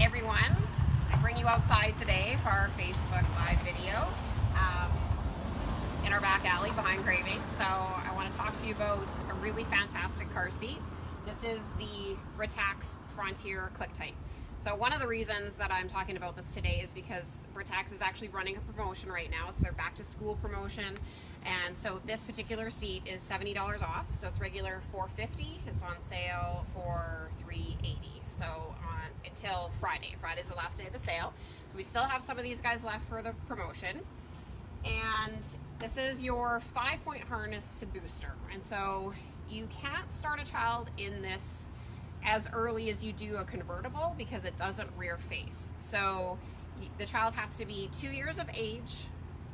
everyone. I bring you outside today for our Facebook Live video in our back alley behind Cravings. So I want to talk to you about a really fantastic car seat. This is the Britax Frontier CLICKTIGHT. So one of the reasons that I'm talking about this today is because Britax is actually running a promotion right now. It's their back to school promotion. And so this particular seat is $70 off. So it's regular $450. It's on sale for $380. So until Friday. Friday's the last day of the sale. So we still have some of these guys left for the promotion. And this is your 5-point harness to booster. And so you can't start a child in this as early as you do a convertible because it doesn't rear face. So the child has to be 2 years of age,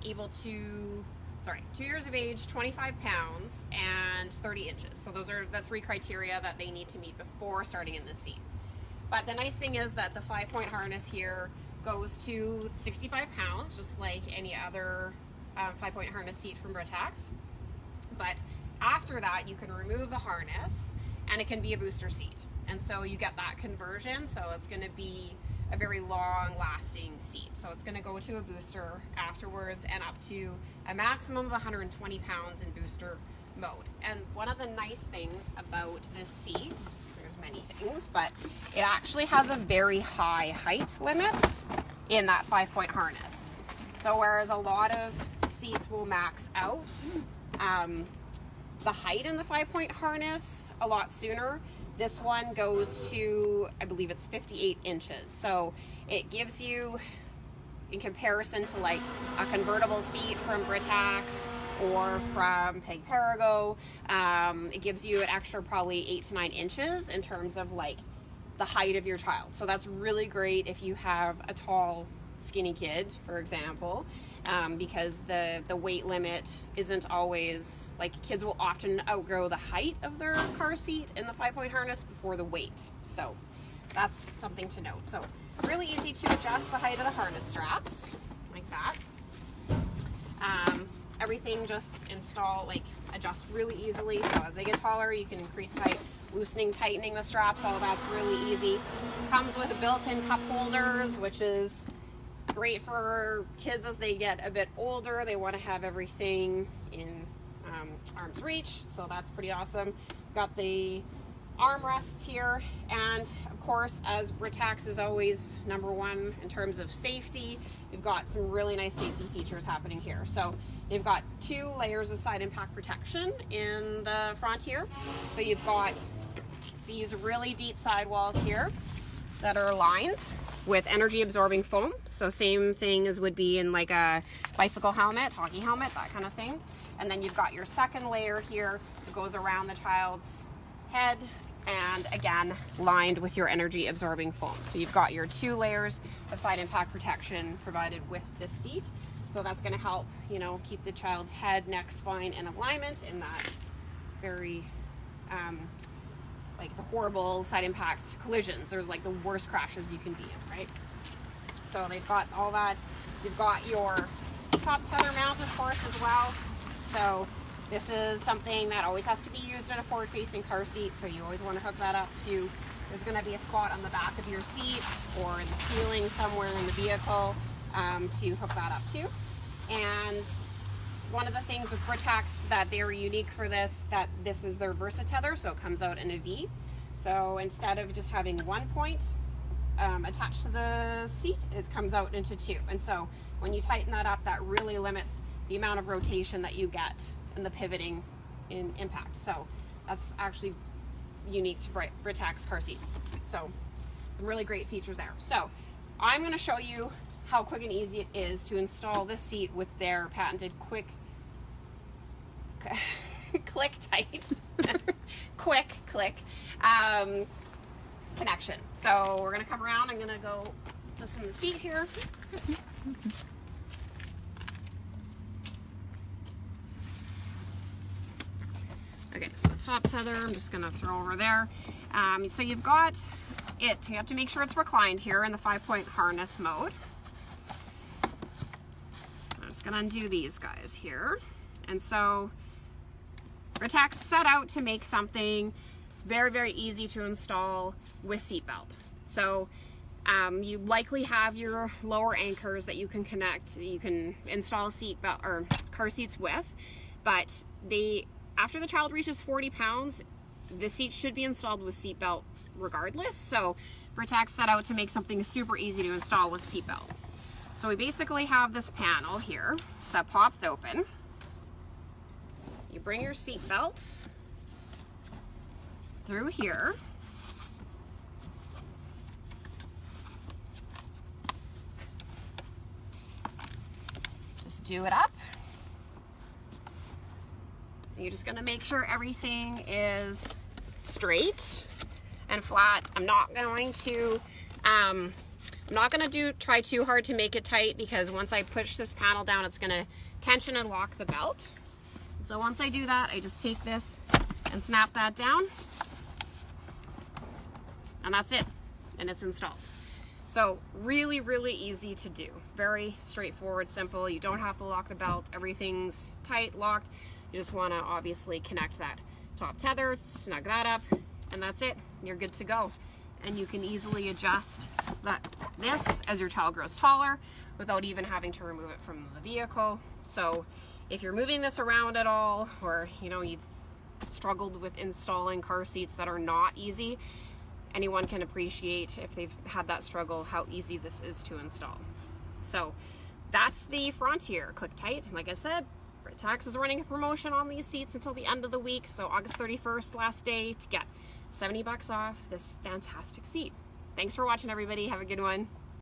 2 years of age, 25 pounds, and 30 inches. So those are the three criteria that they need to meet before starting in this seat. But the nice thing is that the 5-point harness here goes to 65 pounds, just like any other 5-point harness seat from Britax. But after that, you can remove the harness and it can be a booster seat. And so you get that conversion, so it's going to be a very long-lasting seat. So it's going to go to a booster afterwards and up to a maximum of 120 pounds in booster mode. And one of the nice things about this seat, there's many things, but it actually has a very high height limit in that 5-point harness. So whereas a lot of seats will max out the height in the 5-point harness a lot sooner, this one goes to, I believe it's 58 inches. So it gives you, in comparison to like a convertible seat from Britax or from Peg Perigo, it gives you an extra probably 8 to 9 inches in terms of like the height of your child. So that's really great if you have a tall, skinny kid, for example, because the weight limit isn't always, like, kids will often outgrow the height of their car seat in the 5-point harness before the weight. So that's something to note. So really easy to adjust the height of the harness straps like that. Everything just adjust really easily. So as they get taller, you can increase the height, loosening, tightening the straps, all that's really easy. Comes with a built-in cup holders, which is great for kids as they get a bit older. They want to have everything in arm's reach, so that's pretty awesome. Got the armrests here, and of course, as Britax is always #1 in terms of safety, we've got some really nice safety features happening here. So they've got 2 layers of side impact protection in the Frontier. So you've got these really deep sidewalls here that are lined with energy absorbing foam. So same thing as would be in like a bicycle helmet, hockey helmet, that kind of thing. And then you've got your second layer here that goes around the child's head, and again, lined with your energy absorbing foam. So you've got your 2 layers of side impact protection provided with this seat. So that's gonna help, keep the child's head, neck, spine in alignment in that very, like the horrible side impact collisions. There's like the worst crashes you can be in, right? So they've got all that. You've got your top tether mount, of course, as well. So this is something that always has to be used in a forward-facing car seat, so you always want to hook that up to, there's going to be a spot on the back of your seat or in the ceiling somewhere in the vehicle to hook that up to. And one of the things with Britax that they're unique for this is their VersaTether, so it comes out in a V. So instead of just having 1 point attached to the seat, it comes out into 2. And so when you tighten that up, that really limits the amount of rotation that you get in the pivoting in impact. So that's actually unique to Britax car seats. So some really great features there. So I'm going to show you how quick and easy it is to install this seat with their patented CLICKTIGHT quick click connection. So we're going to come around. I'm going to go listen to the seat here. Okay, so the top tether, I'm just going to throw over there. So you've got it. You have to make sure it's reclined here in the 5-point harness mode. I'm just going to undo these guys here. And so Britax set out to make something very, very easy to install with seatbelt. So You likely have your lower anchors that you can connect, that you can install seat belt or car seats with, but after the child reaches 40 pounds, the seat should be installed with seat belt regardless. So Britax set out to make something super easy to install with seat belt. So we basically have this panel here that pops open. You bring your seat belt through here. Just do it up. You're just gonna make sure everything is straight and flat. I'm not going to try too hard to make it tight, because once I push this panel down, it's gonna tension and lock the belt. So once I do that, I just take this and snap that down, and that's it, and it's installed. So really, really easy to do. Very straightforward, simple. You don't have to lock the belt. Everything's tight, locked. You just want to obviously connect that top tether, snug that up, and that's it. You're good to go. And you can easily adjust this as your child grows taller without even having to remove it from the vehicle. So if you're moving this around at all, or you've struggled with installing car seats that are not easy, anyone can appreciate, if they've had that struggle, how easy this is to install. So that's the Frontier ClickTight. Like I said, Britax is running a promotion on these seats until the end of the week, so August 31st, last day to get $70 off this fantastic seat. Thanks for watching, everybody. Have a good one.